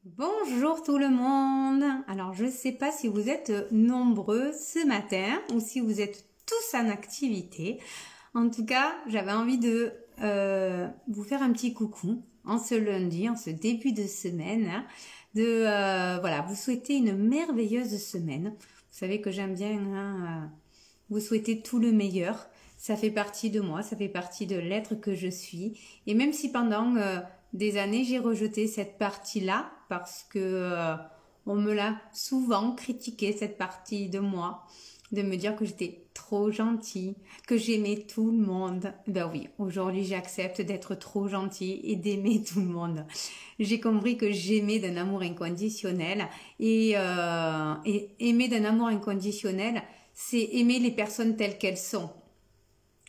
Bonjour tout le monde. Alors je ne sais pas si vous êtes nombreux ce matin ou si vous êtes tous en activité. En tout cas, j'avais envie de vous faire un petit coucou en ce lundi, en ce début de semaine, hein, voilà, vous souhaiter une merveilleuse semaine. Vous savez que j'aime bien vous souhaiter tout le meilleur. Ça fait partie de moi, ça fait partie de l'être que je suis. Et même si pendant des années j'ai rejeté cette partie-là parce que on me l'a souvent critiqué, cette partie de moi, de me dire que j'étais trop gentille, que j'aimais tout le monde. Ben oui, aujourd'hui j'accepte d'être trop gentille et d'aimer tout le monde. J'ai compris que j'aimais d'un amour inconditionnel et aimer d'un amour inconditionnel, c'est aimer les personnes telles qu'elles sont,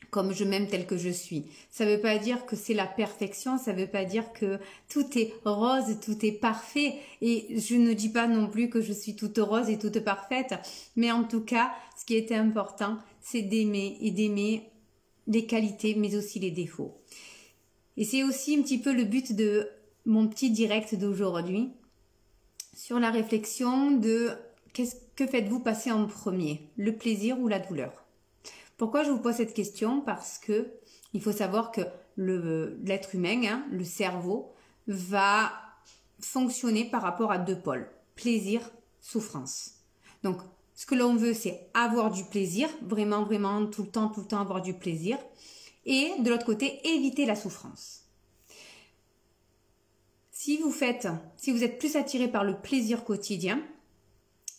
comme je m'aime telle que je suis. Ça veut pas dire que c'est la perfection, ça veut pas dire que tout est rose, tout est parfait. Et je ne dis pas non plus que je suis toute rose et toute parfaite. Mais en tout cas, ce qui était important, c'est d'aimer et d'aimer les qualités, mais aussi les défauts. Et c'est aussi un petit peu le but de mon petit direct d'aujourd'hui, sur la réflexion de que faites-vous passer en premier, le plaisir ou la douleur? Pourquoi je vous pose cette question? Parce que il faut savoir que l'être humain, hein, le cerveau, va fonctionner par rapport à deux pôles. Plaisir, souffrance. Donc, ce que l'on veut, c'est avoir du plaisir, vraiment, vraiment, tout le temps avoir du plaisir. Et de l'autre côté, éviter la souffrance. Si vous êtes plus attiré par le plaisir quotidien,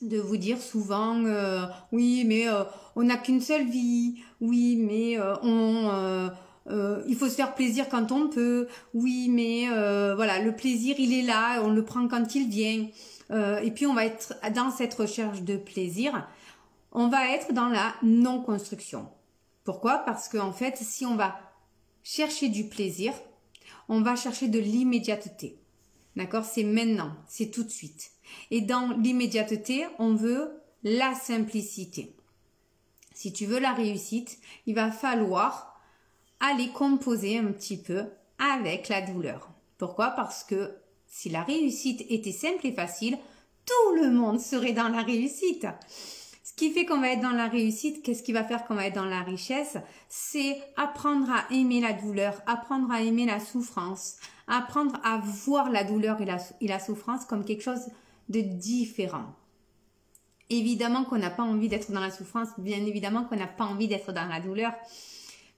de vous dire souvent oui mais on n'a qu'une seule vie, oui mais il faut se faire plaisir quand on peut, oui mais voilà, le plaisir il est là, on le prend quand il vient, et puis on va être dans cette recherche de plaisir, on va être dans la non-construction. Pourquoi? Parce qu'en fait, si on va chercher du plaisir, on va chercher de l'immédiateté. D'accord? C'est maintenant, c'est tout de suite. Et dans l'immédiateté, on veut la simplicité. Si tu veux la réussite, il va falloir aller composer un petit peu avec la douleur. Pourquoi? Parce que si la réussite était simple et facile, tout le monde serait dans la réussite. Ce qui fait qu'on va être dans la réussite, qu'est-ce qui va faire qu'on va être dans la richesse? C'est apprendre à aimer la douleur, apprendre à aimer la souffrance, apprendre à voir la douleur et la souffrance comme quelque chose de différent. Évidemment qu'on n'a pas envie d'être dans la souffrance, bien évidemment qu'on n'a pas envie d'être dans la douleur,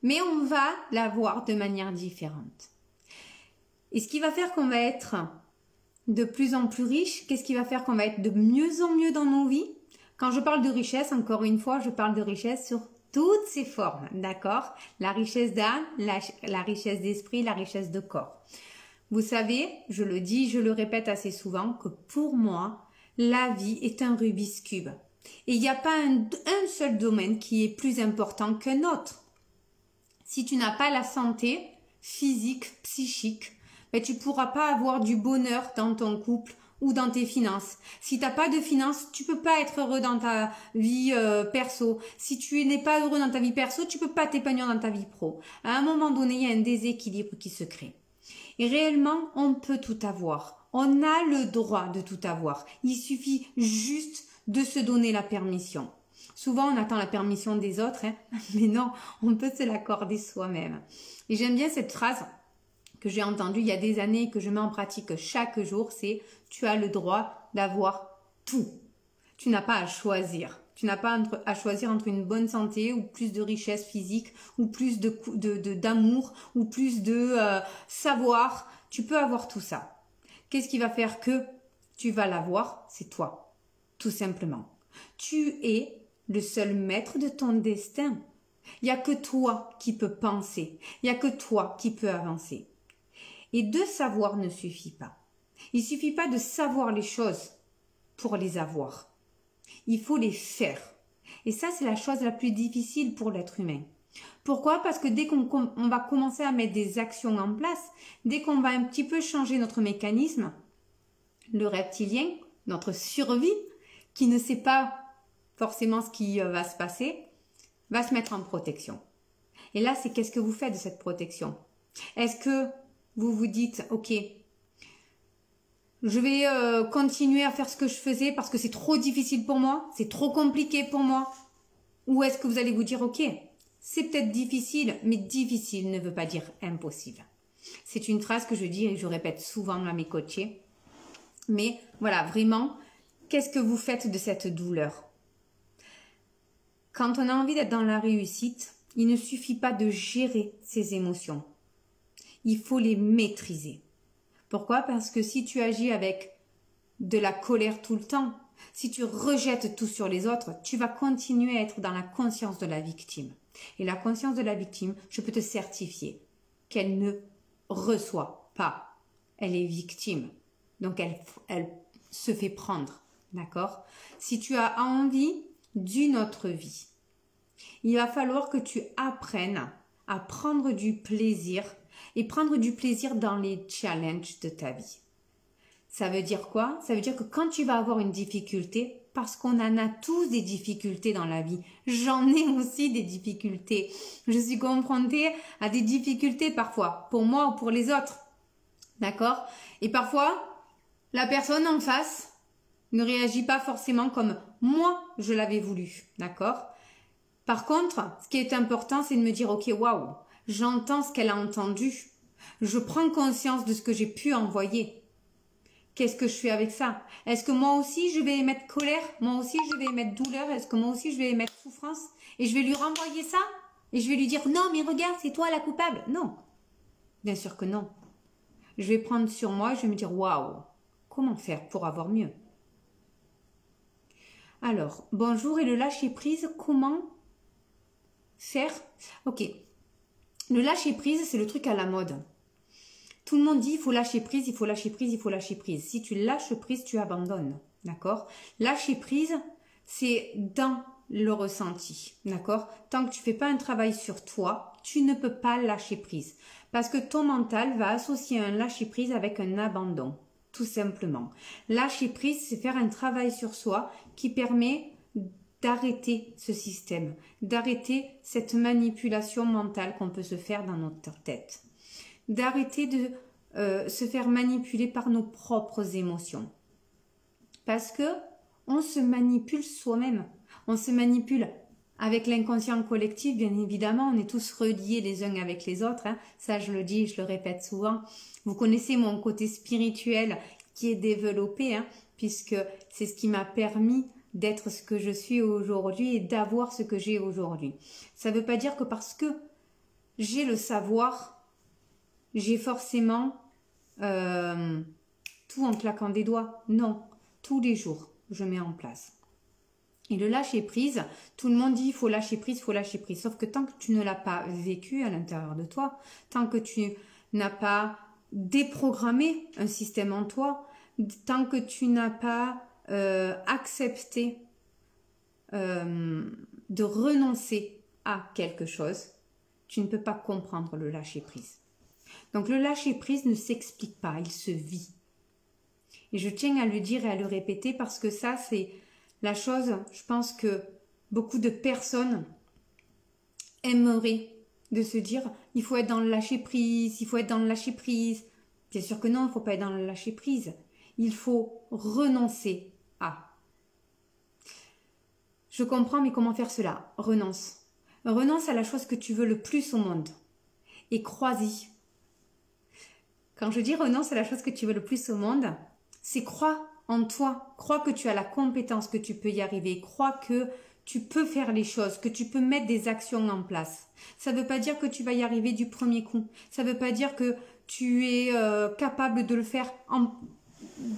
mais on va la voir de manière différente. Et ce qui va faire qu'on va être de plus en plus riche, qu'est-ce qui va faire qu'on va être de mieux en mieux dans nos vies? Quand je parle de richesse, encore une fois, je parle de richesse sur toutes ses formes, d'accord? La richesse d'âme, la richesse d'esprit, la richesse de corps. Vous savez, je le dis, je le répète assez souvent, que pour moi, la vie est un Rubik's Cube. Et il n'y a pas un seul domaine qui est plus important qu'un autre. Si tu n'as pas la santé physique, psychique, ben tu ne pourras pas avoir du bonheur dans ton couple ou dans tes finances. Si tu n'as pas de finances, tu peux pas être heureux dans ta vie perso. Si tu n'es pas heureux dans ta vie perso, tu peux pas t'épanouir dans ta vie pro. À un moment donné, il y a un déséquilibre qui se crée. Et réellement, on peut tout avoir. On a le droit de tout avoir. Il suffit juste de se donner la permission. Souvent, on attend la permission des autres, hein, mais non, on peut se l'accorder soi-même. Et j'aime bien cette phrase que j'ai entendue il y a des années et que je mets en pratique chaque jour, c'est « tu as le droit d'avoir tout ». Tu n'as pas à choisir. Tu n'as pas à choisir entre une bonne santé ou plus de richesse physique ou plus d'amour ou plus de savoir. Tu peux avoir tout ça. Qu'est-ce qui va faire que tu vas l'avoir? C'est toi, tout simplement. Tu es le seul maître de ton destin. Il n'y a que toi qui peux penser. Il n'y a que toi qui peux avancer. Et de savoir ne suffit pas. Il ne suffit pas de savoir les choses pour les avoir. Il faut les faire. Et ça, c'est la chose la plus difficile pour l'être humain. Pourquoi? Parce que dès qu'on va commencer à mettre des actions en place, dès qu'on va un petit peu changer notre mécanisme, le reptilien, notre survie, qui ne sait pas forcément ce qui va se passer, va se mettre en protection. Et là, c'est qu'est-ce que vous faites de cette protection? Est-ce que vous vous dites, ok, je vais continuer à faire ce que je faisais parce que c'est trop difficile pour moi, c'est trop compliqué pour moi? Ou est-ce que vous allez vous dire, ok, c'est peut-être difficile, mais difficile ne veut pas dire impossible. C'est une phrase que je dis et je répète souvent à mes coachés. Mais voilà, vraiment, qu'est-ce que vous faites de cette douleur? Quand on a envie d'être dans la réussite, il ne suffit pas de gérer ses émotions. Il faut les maîtriser. Pourquoi? Parce que si tu agis avec de la colère tout le temps, si tu rejettes tout sur les autres, tu vas continuer à être dans la conscience de la victime. Et la conscience de la victime, je peux te certifier qu'elle ne reçoit pas. Elle est victime. Donc, elle se fait prendre. D'accord? Si tu as envie d'une autre vie, il va falloir que tu apprennes à prendre du plaisir et prendre du plaisir dans les challenges de ta vie. Ça veut dire quoi? Ça veut dire que quand tu vas avoir une difficulté, parce qu'on en a tous des difficultés dans la vie, j'en ai aussi des difficultés. Je suis confrontée à des difficultés parfois, pour moi ou pour les autres. D'accord? Et parfois, la personne en face ne réagit pas forcément comme moi je l'avais voulu. D'accord? Par contre, ce qui est important, c'est de me dire, ok, waouh, j'entends ce qu'elle a entendu. Je prends conscience de ce que j'ai pu envoyer. Qu'est-ce que je fais avec ça? Est-ce que moi aussi je vais émettre colère? Moi aussi je vais émettre douleur? Est-ce que moi aussi je vais émettre souffrance? Et je vais lui renvoyer ça? Et je vais lui dire non mais regarde c'est toi la coupable? Non, bien sûr que non. Je vais prendre sur moi et je vais me dire waouh, comment faire pour avoir mieux? Alors, bonjour et le lâcher prise, comment faire? Ok, le lâcher prise c'est le truc à la mode. Tout le monde dit il faut lâcher prise, il faut lâcher prise, il faut lâcher prise. Si tu lâches prise, tu abandonnes. D'accord? Lâcher prise, c'est dans le ressenti. D'accord? Tant que tu fais pas un travail sur toi, tu ne peux pas lâcher prise. Parce que ton mental va associer un lâcher prise avec un abandon. Tout simplement. Lâcher prise, c'est faire un travail sur soi qui permet d'arrêter ce système, d'arrêter cette manipulation mentale qu'on peut se faire dans notre tête. D'arrêter de se faire manipuler par nos propres émotions. Parce que on se manipule soi-même. On se manipule avec l'inconscient collectif, bien évidemment. On est tous reliés les uns avec les autres. Hein. Ça, je le dis et je le répète souvent. Vous connaissez mon côté spirituel qui est développé, hein, puisque c'est ce qui m'a permis d'être ce que je suis aujourd'hui et d'avoir ce que j'ai aujourd'hui. Ça ne veut pas dire que parce que j'ai le savoir, j'ai forcément tout en claquant des doigts. Non, tous les jours, je mets en place. Et le lâcher prise, tout le monde dit il faut lâcher prise, il faut lâcher prise. Sauf que tant que tu ne l'as pas vécu à l'intérieur de toi, tant que tu n'as pas déprogrammé un système en toi, tant que tu n'as pas accepté de renoncer à quelque chose, tu ne peux pas comprendre le lâcher prise. Donc le lâcher prise ne s'explique pas, il se vit. Et je tiens à le dire et à le répéter parce que ça c'est la chose, je pense que beaucoup de personnes aimeraient de se dire il faut être dans le lâcher prise, il faut être dans le lâcher prise. Bien sûr que non, il ne faut pas être dans le lâcher prise. Il faut renoncer à. Je comprends, mais comment faire cela? Renonce. Renonce à la chose que tu veux le plus au monde. Et crois-y. Quand je dis renonce à la chose que tu veux le plus au monde, c'est crois en toi. Crois que tu as la compétence, que tu peux y arriver. Crois que tu peux faire les choses, que tu peux mettre des actions en place. Ça ne veut pas dire que tu vas y arriver du premier coup. Ça ne veut pas dire que tu es capable de le faire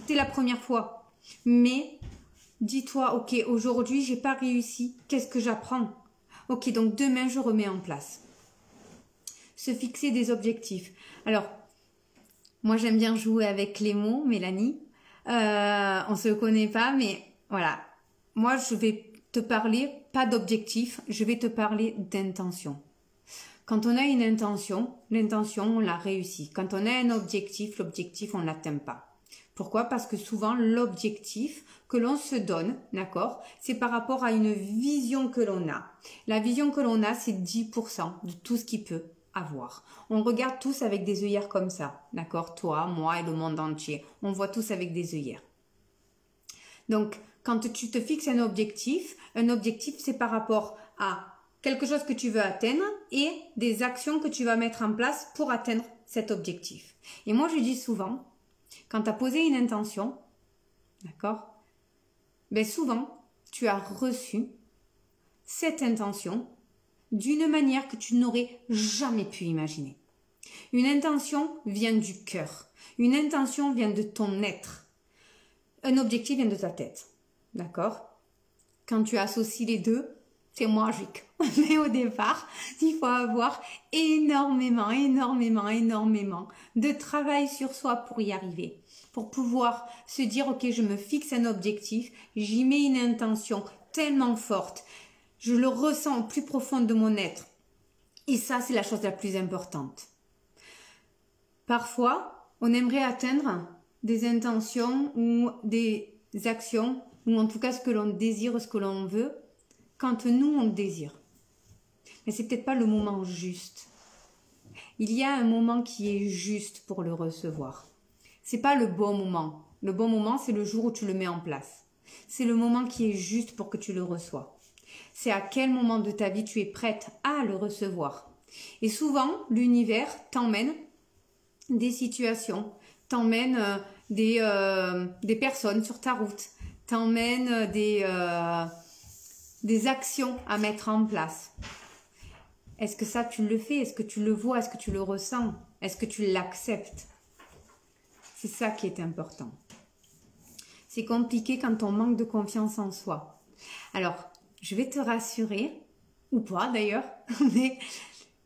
dès la première fois. Mais dis-toi, ok, aujourd'hui, j'ai pas réussi. Qu'est-ce que j'apprends? Ok, donc demain, je remets en place. Se fixer des objectifs. Alors, moi, j'aime bien jouer avec les mots, Mélanie. On se connaît pas, mais voilà. Moi, je vais te parler, pas d'objectif, je vais te parler d'intention. Quand on a une intention, l'intention, on la réussit. Quand on a un objectif, l'objectif, on ne l'atteint pas. Pourquoi? Parce que souvent, l'objectif que l'on se donne, d'accord, c'est par rapport à une vision que l'on a. La vision que l'on a, c'est 10% de tout ce qui peut avoir. On regarde tous avec des œillères comme ça, d'accord? Toi, moi et le monde entier. On voit tous avec des œillères. Donc, quand tu te fixes un objectif c'est par rapport à quelque chose que tu veux atteindre et des actions que tu vas mettre en place pour atteindre cet objectif. Et moi, je dis souvent, quand tu as posé une intention, d'accord? Ben souvent, tu as reçu cette intention d'une manière que tu n'aurais jamais pu imaginer. Une intention vient du cœur. Une intention vient de ton être. Un objectif vient de ta tête. D'accord? Quand tu associes les deux, c'est magique. Mais au départ, il faut avoir énormément de travail sur soi pour y arriver. Pour pouvoir se dire, ok, je me fixe un objectif, j'y mets une intention tellement forte, je le ressens au plus profond de mon être. Et ça, c'est la chose la plus importante. Parfois, on aimerait atteindre des intentions ou des actions, ou en tout cas ce que l'on désire, ce que l'on veut, quand nous, on le désire. Mais c'est peut-être pas le moment juste. Il y a un moment qui est juste pour le recevoir. C'est pas le bon moment. Le bon moment, c'est le jour où tu le mets en place. C'est le moment qui est juste pour que tu le reçois. C'est à quel moment de ta vie tu es prête à le recevoir. Et souvent, l'univers t'emmène des situations, t'emmène des personnes sur ta route, t'emmène des actions à mettre en place. Est-ce que ça tu le fais? Est-ce que tu le vois? Est-ce que tu le ressens? Est-ce que tu l'acceptes? C'est ça qui est important. C'est compliqué quand on manque de confiance en soi. Alors, je vais te rassurer, ou pas d'ailleurs, mais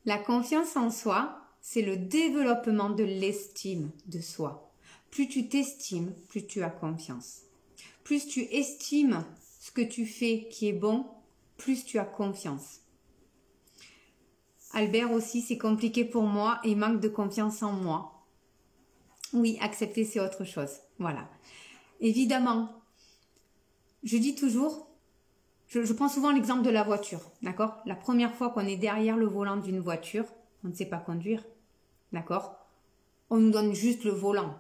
la confiance en soi, c'est le développement de l'estime de soi. Plus tu t'estimes, plus tu as confiance. Plus tu estimes ce que tu fais qui est bon, plus tu as confiance. Albert aussi, c'est compliqué pour moi et manque de confiance en moi. Oui, accepter, c'est autre chose. Voilà. Évidemment, je dis toujours, je prends souvent l'exemple de la voiture, d'accord? La première fois qu'on est derrière le volant d'une voiture, on ne sait pas conduire, d'accord? On nous donne juste le volant.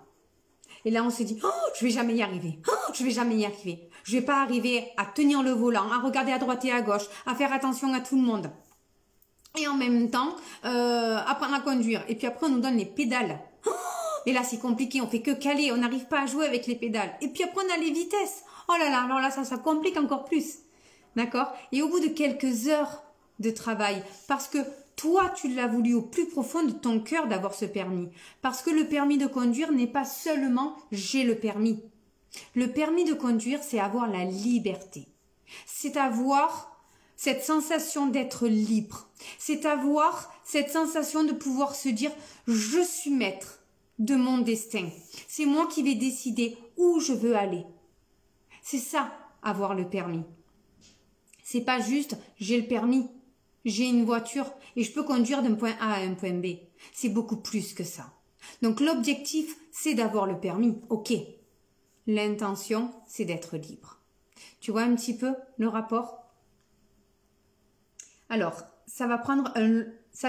Et là, on se dit, oh, je vais jamais y arriver. Oh, je vais jamais y arriver. Je vais pas arriver à tenir le volant, à regarder à droite et à gauche, à faire attention à tout le monde. Et en même temps, apprendre à conduire. Et puis après, on nous donne les pédales. Oh, et là, c'est compliqué. On fait que caler. On n'arrive pas à jouer avec les pédales. Et puis après, on a les vitesses. Oh là là, alors là, ça complique encore plus. D'accord? Et au bout de quelques heures de travail, parce que toi, tu l'as voulu au plus profond de ton cœur d'avoir ce permis. Parce que le permis de conduire n'est pas seulement « j'ai le permis ». Le permis de conduire, c'est avoir la liberté. C'est avoir cette sensation d'être libre. C'est avoir cette sensation de pouvoir se dire « je suis maître de mon destin. C'est moi qui vais décider où je veux aller ». C'est ça, avoir le permis. C'est pas juste « j'ai le permis ». J'ai une voiture et je peux conduire d'un point A à un point B. C'est beaucoup plus que ça. Donc l'objectif, c'est d'avoir le permis. Ok. L'intention, c'est d'être libre. Tu vois un petit peu le rapport? Alors, ça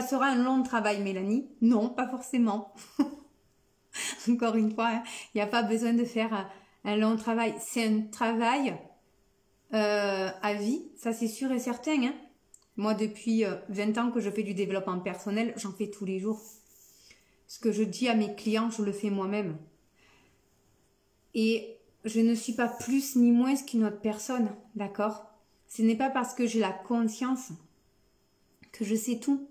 sera un long travail, Mélanie? Non, pas forcément. Encore une fois, il n'y a pas besoin de faire un long travail. C'est un travail à vie, ça c'est sûr et certain, hein. Moi, depuis 20 ans que je fais du développement personnel, j'en fais tous les jours. Ce que je dis à mes clients, je le fais moi-même. Et je ne suis pas plus ni moins qu'une autre personne, d'accord? Ce n'est pas parce que j'ai la conscience que je sais tout.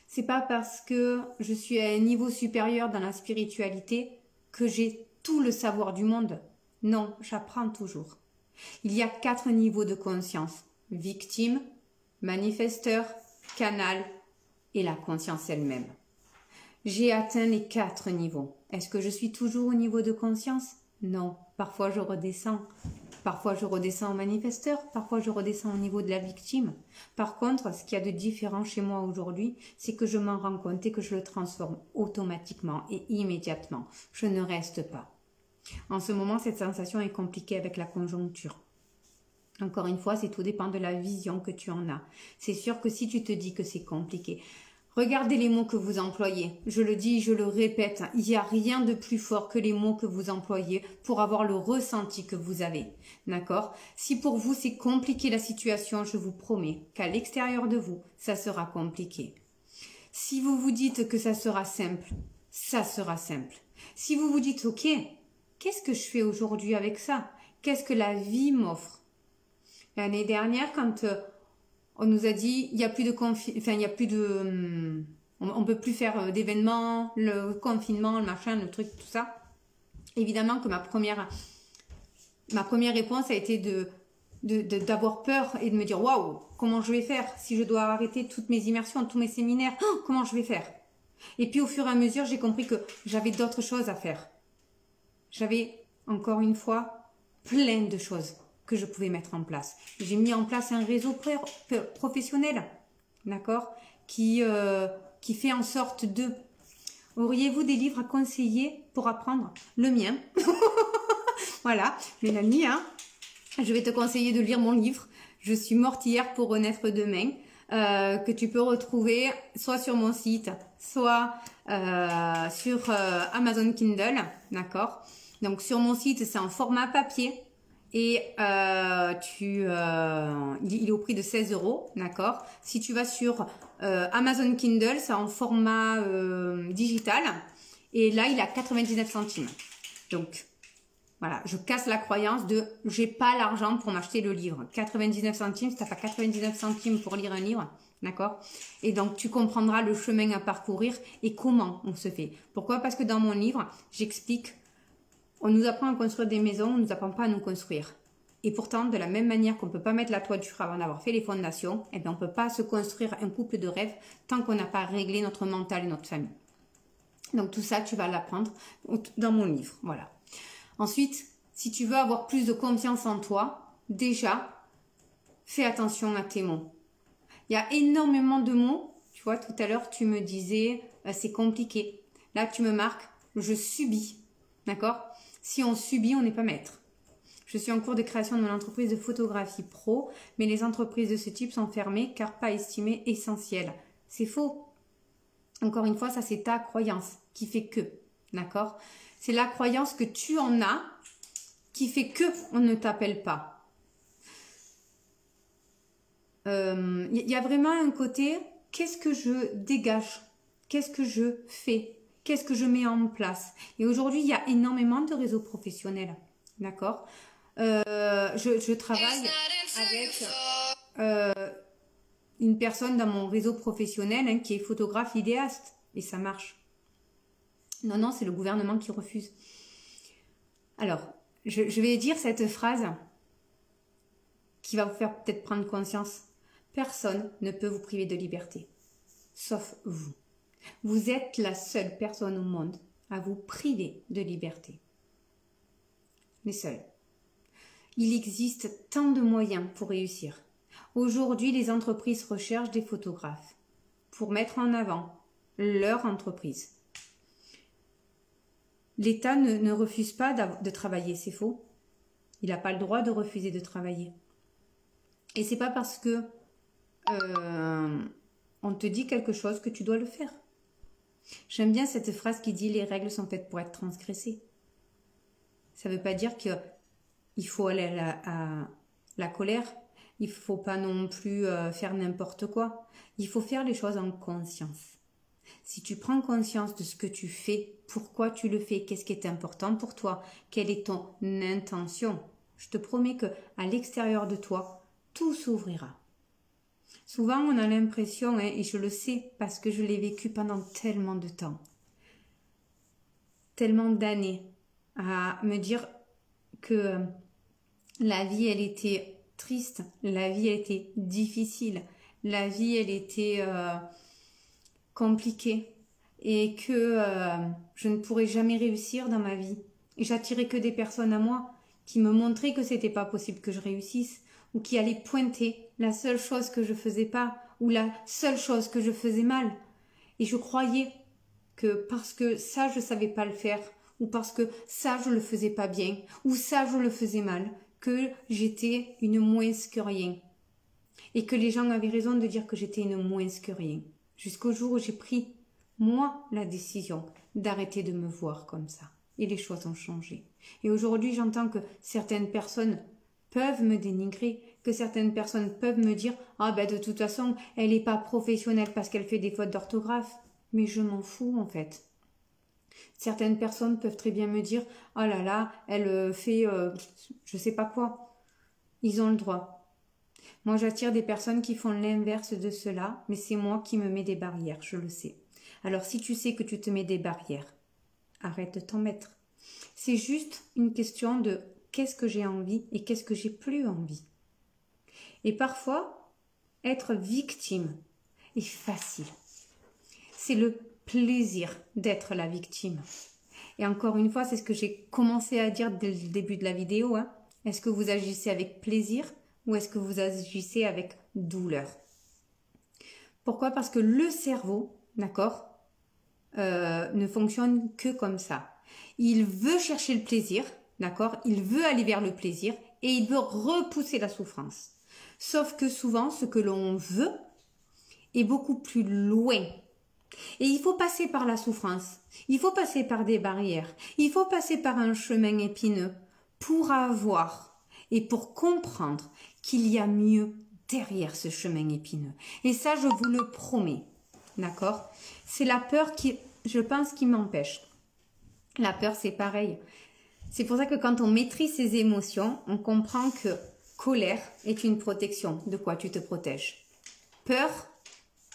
C'est pas parce que je suis à un niveau supérieur dans la spiritualité que j'ai tout le savoir du monde. Non, j'apprends toujours. Il y a 4 niveaux de conscience. Victime, manifesteur, canal et la conscience elle-même. J'ai atteint les 4 niveaux. Est-ce que je suis toujours au niveau de conscience? Non. Parfois je redescends. Parfois je redescends au manifesteur. Parfois je redescends au niveau de la victime. Par contre, ce qu'il y a de différent chez moi aujourd'hui, c'est que je m'en rends compte et que je le transforme automatiquement et immédiatement. Je ne reste pas. En ce moment, cette sensation est compliquée avec la conjoncture. Encore une fois, c'est tout dépend de la vision que tu en as. C'est sûr que si tu te dis que c'est compliqué, Regardez les mots que vous employez. Je le dis, je le répète, il n'y a rien de plus fort que les mots que vous employez pour avoir le ressenti que vous avez. D'accord? Si pour vous c'est compliqué la situation, je vous promets qu'à l'extérieur de vous, ça sera compliqué. Si vous vous dites que ça sera simple, ça sera simple. Si vous vous dites, ok, qu'est-ce que je fais aujourd'hui avec ça? Qu'est-ce que la vie m'offre? L'année dernière, quand on nous a dit, il n'y a plus de on peut plus faire d'événements, le confinement, le machin, le truc, tout ça. Évidemment que ma première réponse a été d'avoir peur et de me dire, waouh, comment je vais faire si je dois arrêter toutes mes immersions, tous mes séminaires, comment je vais faire? Et puis au fur et à mesure, j'ai compris que j'avais d'autres choses à faire. J'avais, encore une fois, plein de choses que je pouvais mettre en place. J'ai mis en place un réseau professionnel, d'accord, qui fait en sorte de... Auriez-vous des livres à conseiller pour apprendre? Le mien. Voilà, Mélanie, hein, je vais te conseiller de lire mon livre. Je suis morte hier pour renaître demain, que tu peux retrouver soit sur mon site, soit sur Amazon Kindle, d'accord. Donc sur mon site, c'est en format papier. Et il est au prix de 16 €, d'accord. Si tu vas sur Amazon Kindle, c'est en format digital. Et là, il est à 99 centimes. Donc, voilà, je casse la croyance de j'ai pas l'argent pour m'acheter le livre. 99 centimes, ça fait 99 centimes pour lire un livre, d'accord. Et donc, tu comprendras le chemin à parcourir et comment on se fait. Pourquoi? Parce que dans mon livre, j'explique. On nous apprend à construire des maisons, on ne nous apprend pas à nous construire. Et pourtant, de la même manière qu'on ne peut pas mettre la toiture avant d'avoir fait les fondations, eh bien, on ne peut pas se construire un couple de rêve tant qu'on n'a pas réglé notre mental et notre famille. Donc tout ça, tu vas l'apprendre dans mon livre. Voilà. Ensuite, si tu veux avoir plus de confiance en toi, déjà, fais attention à tes mots. Il y a énormément de mots. Tu vois, tout à l'heure, tu me disais, c'est compliqué. Là, tu me marques, je subis. D'accord? Si on subit, on n'est pas maître. Je suis en cours de création de mon entreprise de photographie pro, mais les entreprises de ce type sont fermées car pas estimées essentielles. C'est faux. Encore une fois, ça c'est ta croyance qui fait que. D'accord? C'est la croyance que tu en as qui fait que on ne t'appelle pas. Y a vraiment un côté, qu'est-ce que je dégage? Qu'est-ce que je fais? Qu'est-ce que je mets en place? Et aujourd'hui, il y a énormément de réseaux professionnels. D'accord? Je travaille avec une personne dans mon réseau professionnel hein, qui est photographe idéaste. Et ça marche. Non, non, c'est le gouvernement qui refuse. Alors, je vais dire cette phrase qui va vous faire peut-être prendre conscience. Personne ne peut vous priver de liberté, sauf vous. Vous êtes la seule personne au monde à vous priver de liberté. Les seuls. Il existe tant de moyens pour réussir. Aujourd'hui, les entreprises recherchent des photographes pour mettre en avant leur entreprise. L'État ne refuse pas de travailler, c'est faux. Il n'a pas le droit de refuser de travailler. Et c'est pas parce que on te dit quelque chose que tu dois le faire. J'aime bien cette phrase qui dit « les règles sont faites pour être transgressées ». Ça ne veut pas dire qu'il faut aller à la colère. Il ne faut pas non plus faire n'importe quoi. Il faut faire les choses en conscience. Si tu prends conscience de ce que tu fais, pourquoi tu le fais, qu'est-ce qui est important pour toi, quelle est ton intention, je te promets qu'à l'extérieur de toi, tout s'ouvrira. Souvent, on a l'impression, hein, et je le sais parce que je l'ai vécu pendant tellement de temps, tellement d'années, à me dire que la vie, elle était triste, la vie, elle était difficile, la vie, elle était compliquée et que je ne pourrais jamais réussir dans ma vie. Et j'attirais que des personnes à moi qui me montraient que c'était pas possible que je réussisse ou qui allaient pointer la seule chose que je faisais pas ou la seule chose que je faisais mal. Et je croyais que parce que ça, je savais pas le faire ou parce que ça, je le faisais pas bien ou ça, je le faisais mal, que j'étais une moins que rien. Et que les gens avaient raison de dire que j'étais une moins que rien. Jusqu'au jour où j'ai pris, moi, la décision d'arrêter de me voir comme ça. Et les choses ont changé. Et aujourd'hui, j'entends que certaines personnes peuvent me dénigrer, que certaines personnes peuvent me dire « Ah ben de toute façon, elle n'est pas professionnelle parce qu'elle fait des fautes d'orthographe. » Mais je m'en fous en fait. Certaines personnes peuvent très bien me dire « Oh là là, elle fait je sais pas quoi. » Ils ont le droit. Moi, j'attire des personnes qui font l'inverse de cela, mais c'est moi qui me mets des barrières, je le sais. Alors si tu sais que tu te mets des barrières, arrête de t'en mettre. C'est juste une question de qu'est-ce que j'ai envie et qu'est-ce que j'ai plus envie. Et parfois, être victime est facile. C'est le plaisir d'être la victime. Et encore une fois, c'est ce que j'ai commencé à dire dès le début de la vidéo. Est-ce que vous agissez avec plaisir ou est-ce que vous agissez avec douleur? Pourquoi? Parce que le cerveau, d'accord, ne fonctionne que comme ça. Il veut chercher le plaisir, d'accord, il veut aller vers le plaisir et il veut repousser la souffrance. Sauf que souvent, ce que l'on veut est beaucoup plus loin. Et il faut passer par la souffrance, il faut passer par des barrières, il faut passer par un chemin épineux pour avoir et pour comprendre qu'il y a mieux derrière ce chemin épineux. Et ça, je vous le promets, d'accord? C'est la peur qui, je pense, qui m'empêche. La peur, c'est pareil. C'est pour ça que quand on maîtrise ses émotions, on comprend que colère est une protection. De quoi tu te protèges? Peur,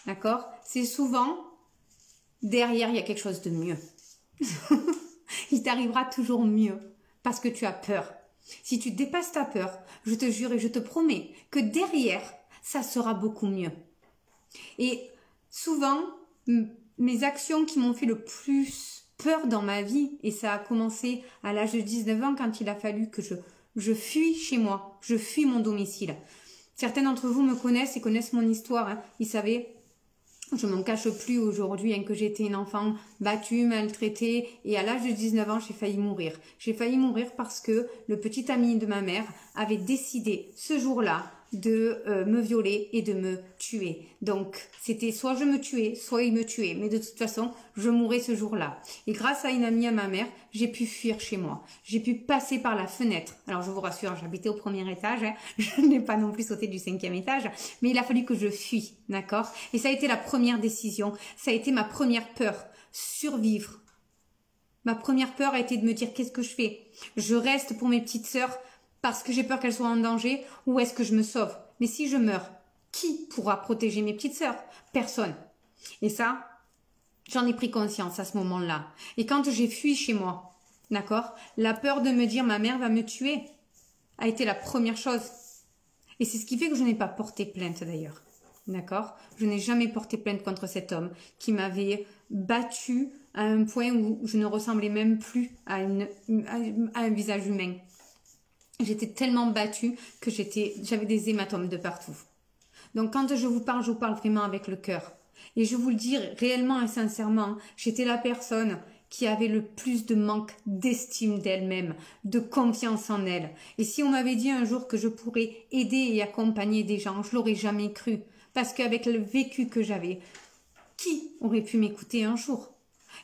d'accord? C'est souvent, derrière, il y a quelque chose de mieux. Il t'arrivera toujours mieux parce que tu as peur. Si tu dépasses ta peur, je te jure et je te promets que derrière, ça sera beaucoup mieux. Et souvent, mes actions qui m'ont fait le plus peur dans ma vie, et ça a commencé à l'âge de 19 ans quand il a fallu que je fuis chez moi, je fuis mon domicile. Certains d'entre vous me connaissent et connaissent mon histoire. Ils savaient, je m'en cache plus aujourd'hui, que j'étais une enfant battue, maltraitée, et à l'âge de 19 ans, j'ai failli mourir. J'ai failli mourir parce que le petit ami de ma mère avait décidé ce jour-là de me violer et de me tuer. Donc, c'était soit je me tuais, soit il me tuait. Mais de toute façon, je mourrais ce jour-là. Et grâce à une amie à ma mère, j'ai pu fuir chez moi. J'ai pu passer par la fenêtre. Alors, je vous rassure, j'habitais au premier étage. Je n'ai pas non plus sauté du 5e étage. Mais il a fallu que je fuis, d'accord? Et ça a été la première décision. Ça a été ma première peur. Survivre. Ma première peur a été de me dire, qu'est-ce que je fais? Je reste pour mes petites sœurs parce que j'ai peur qu'elles soient en danger, ou est-ce que je me sauve? Mais si je meurs, qui pourra protéger mes petites sœurs? Personne. Et ça, j'en ai pris conscience à ce moment-là. Et quand j'ai fui chez moi, d'accord, la peur de me dire ma mère va me tuer a été la première chose. Et c'est ce qui fait que je n'ai pas porté plainte d'ailleurs. D'accord? Je n'ai jamais porté plainte contre cet homme qui m'avait battue à un point où je ne ressemblais même plus à un visage humain. J'étais tellement battue que j'avais des hématomes de partout. Donc quand je vous parle vraiment avec le cœur. Et je vous le dis réellement et sincèrement, j'étais la personne qui avait le plus de manque d'estime d'elle-même, de confiance en elle. Et si on m'avait dit un jour que je pourrais aider et accompagner des gens, je l'aurais jamais cru. Parce qu'avec le vécu que j'avais, qui aurait pu m'écouter un jour?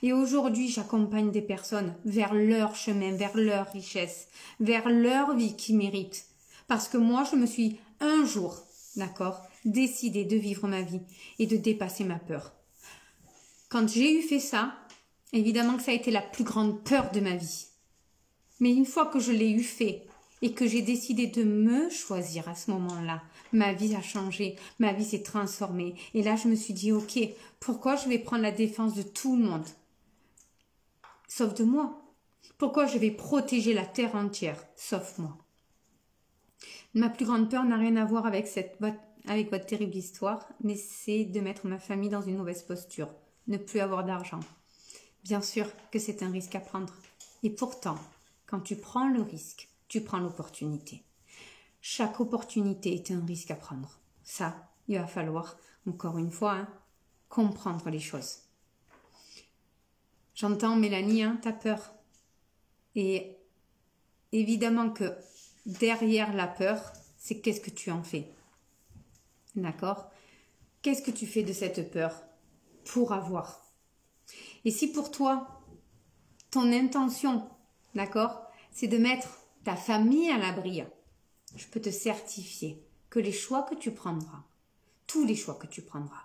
Et aujourd'hui, j'accompagne des personnes vers leur chemin, vers leur richesse, vers leur vie qu'ils méritent. Parce que moi, je me suis un jour, d'accord, décidée de vivre ma vie et de dépasser ma peur. Quand j'ai fait ça, évidemment que ça a été la plus grande peur de ma vie. Mais une fois que je l'ai fait et que j'ai décidé de me choisir à ce moment-là, ma vie a changé, ma vie s'est transformée. Et là, je me suis dit, ok, pourquoi je vais prendre la défense de tout le monde? Sauf de moi. Pourquoi je vais protéger la terre entière, sauf moi? Ma plus grande peur n'a rien à voir avec votre terrible histoire, mais c'est de mettre ma famille dans une mauvaise posture, ne plus avoir d'argent. Bien sûr que c'est un risque à prendre. Et pourtant, quand tu prends le risque, tu prends l'opportunité. Chaque opportunité est un risque à prendre. Ça, il va falloir, encore une fois, comprendre les choses. J'entends, Mélanie, t'as peur. Et évidemment que derrière la peur, c'est qu'est-ce que tu en fais. D'accord? Qu'est-ce que tu fais de cette peur? pour avoir. Et si pour toi, ton intention, d'accord, c'est de mettre ta famille à l'abri, je peux te certifier que les choix que tu prendras, tous les choix que tu prendras,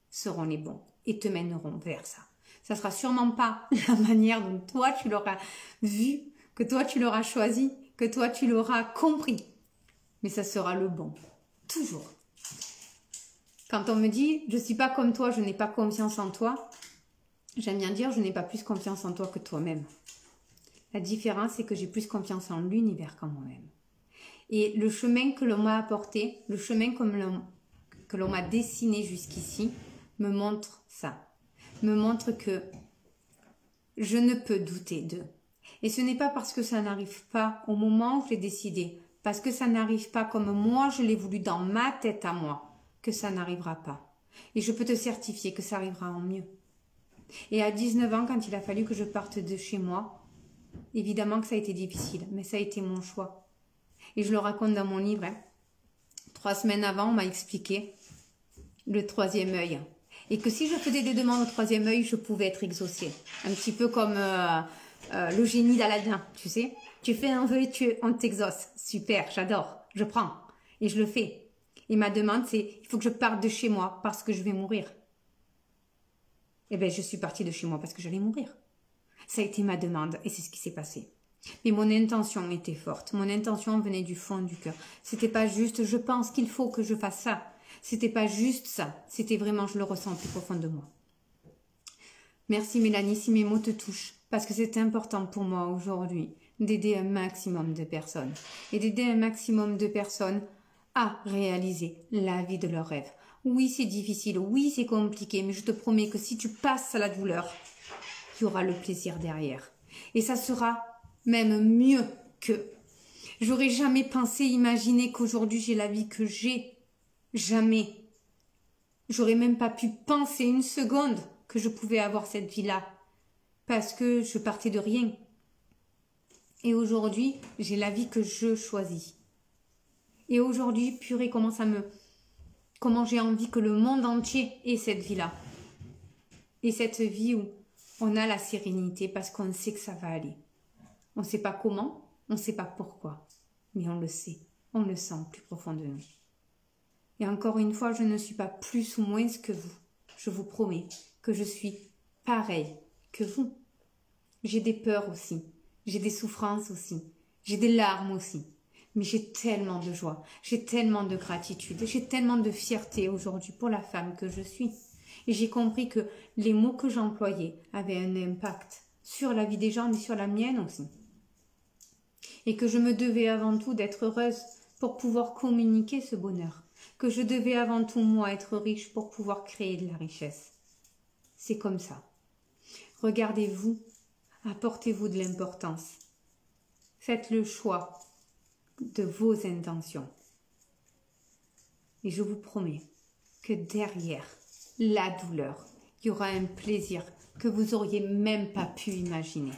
seront les bons et te mèneront vers ça. Ça sera sûrement pas la manière dont toi tu l'auras vu, que toi tu l'auras choisi, que toi tu l'auras compris. Mais ça sera le bon. Toujours. Quand on me dit, je suis pas comme toi, je n'ai pas confiance en toi, j'aime bien dire, je n'ai pas plus confiance en toi que toi-même. La différence, c'est que j'ai plus confiance en l'univers qu'en moi-même. Et le chemin que l'on m'a apporté, le chemin que l'on m'a dessiné jusqu'ici, me montre ça. Me montre que je ne peux douter d'eux. Et ce n'est pas parce que ça n'arrive pas au moment où je l'ai décidé, parce que ça n'arrive pas comme moi je l'ai voulu dans ma tête à moi, que ça n'arrivera pas. Et je peux te certifier que ça arrivera en mieux. Et à 19 ans, quand il a fallu que je parte de chez moi, évidemment que ça a été difficile, mais ça a été mon choix. Et je le raconte dans mon livre. 3 semaines avant, on m'a expliqué le troisième œil. Et que si je faisais des demandes au troisième œil, je pouvais être exaucée. Un petit peu comme le génie d'Aladin, tu sais. Tu fais un vœu et on t'exauce. Super, j'adore, je prends. Et je le fais. Et ma demande, c'est, il faut que je parte de chez moi parce que je vais mourir. Eh bien, je suis partie de chez moi parce que j'allais mourir. Ça a été ma demande et c'est ce qui s'est passé. Mais mon intention était forte. Mon intention venait du fond du cœur. C'était pas juste, je pense qu'il faut que je fasse ça. C'était pas juste ça. C'était vraiment, je le ressens au plus profond de moi. Merci Mélanie, si mes mots te touchent. Parce que c'est important pour moi aujourd'hui d'aider un maximum de personnes. Et d'aider un maximum de personnes à réaliser la vie de leurs rêves. Oui, c'est difficile. Oui, c'est compliqué. Mais je te promets que si tu passes à la douleur, il y aura le plaisir derrière. Et ça sera même mieux que. J'aurais jamais pensé, imaginer qu'aujourd'hui j'ai la vie que j'ai. Jamais. J'aurais même pas pu penser une seconde que je pouvais avoir cette vie-là. Parce que je partais de rien. Et aujourd'hui, j'ai la vie que je choisis. Et aujourd'hui, purée, comment j'ai envie que le monde entier ait cette vie-là. Et cette vie où on a la sérénité parce qu'on sait que ça va aller. On ne sait pas comment, on ne sait pas pourquoi, mais on le sait, on le sent plus profond de nous. Et encore une fois, je ne suis pas plus ou moins que vous. Je vous promets que je suis pareil que vous. J'ai des peurs aussi, j'ai des souffrances aussi, j'ai des larmes aussi. Mais j'ai tellement de joie, j'ai tellement de gratitude, j'ai tellement de fierté aujourd'hui pour la femme que je suis. Et j'ai compris que les mots que j'employais avaient un impact sur la vie des gens, mais sur la mienne aussi. Et que je me devais avant tout d'être heureuse pour pouvoir communiquer ce bonheur. Que je devais avant tout, moi, être riche pour pouvoir créer de la richesse. C'est comme ça. Regardez-vous, apportez-vous de l'importance. Faites le choix de vos intentions. Et je vous promets que derrière la douleur, il y aura un plaisir que vous auriez même pas pu imaginer.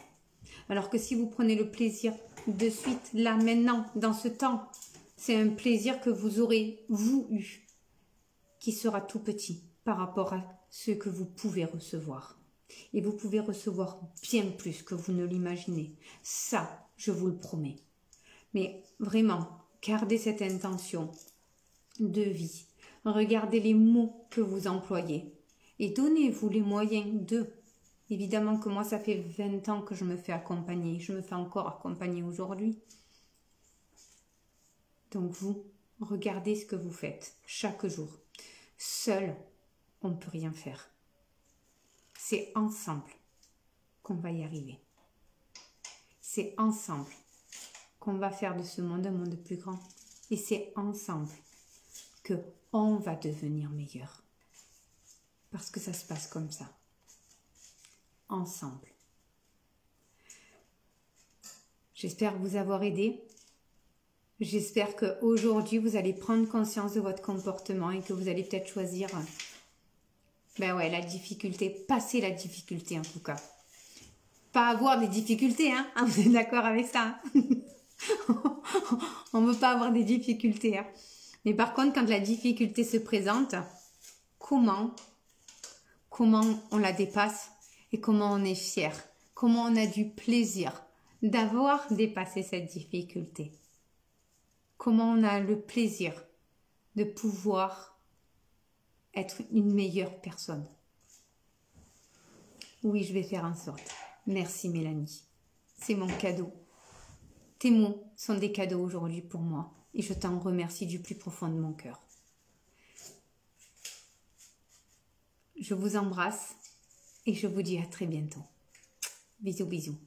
Alors que si vous prenez le plaisir de suite, là, maintenant, dans ce temps, c'est un plaisir que vous aurez, vous, eu, qui sera tout petit par rapport à ce que vous pouvez recevoir. Et vous pouvez recevoir bien plus que vous ne l'imaginez. Ça, je vous le promets. Mais vraiment, gardez cette intention de vie. Regardez les mots que vous employez et donnez-vous les moyens de. Évidemment que moi, ça fait 20 ans que je me fais accompagner. Je me fais encore accompagner aujourd'hui. Donc vous, regardez ce que vous faites chaque jour. Seul, on ne peut rien faire. C'est ensemble qu'on va y arriver. C'est ensemble qu'on va faire de ce monde un monde plus grand. Et c'est ensemble que on va devenir meilleur. Parce que ça se passe comme ça. Ensemble. J'espère vous avoir aidé. J'espère qu'aujourd'hui, vous allez prendre conscience de votre comportement et que vous allez peut-être choisir la difficulté, passer la difficulté en tout cas. Pas avoir des difficultés, hein. Vous êtes d'accord avec ça, hein? On ne veut pas avoir des difficultés, hein. Mais par contre, quand la difficulté se présente, comment comment on la dépasse et comment on est fier, comment on a du plaisir d'avoir dépassé cette difficulté. Comment on a le plaisir de pouvoir être une meilleure personne. Oui, je vais faire en sorte. Merci Mélanie. C'est mon cadeau. Tes mots sont des cadeaux aujourd'hui pour moi et je t'en remercie du plus profond de mon cœur. Je vous embrasse et je vous dis à très bientôt. Bisous, bisous.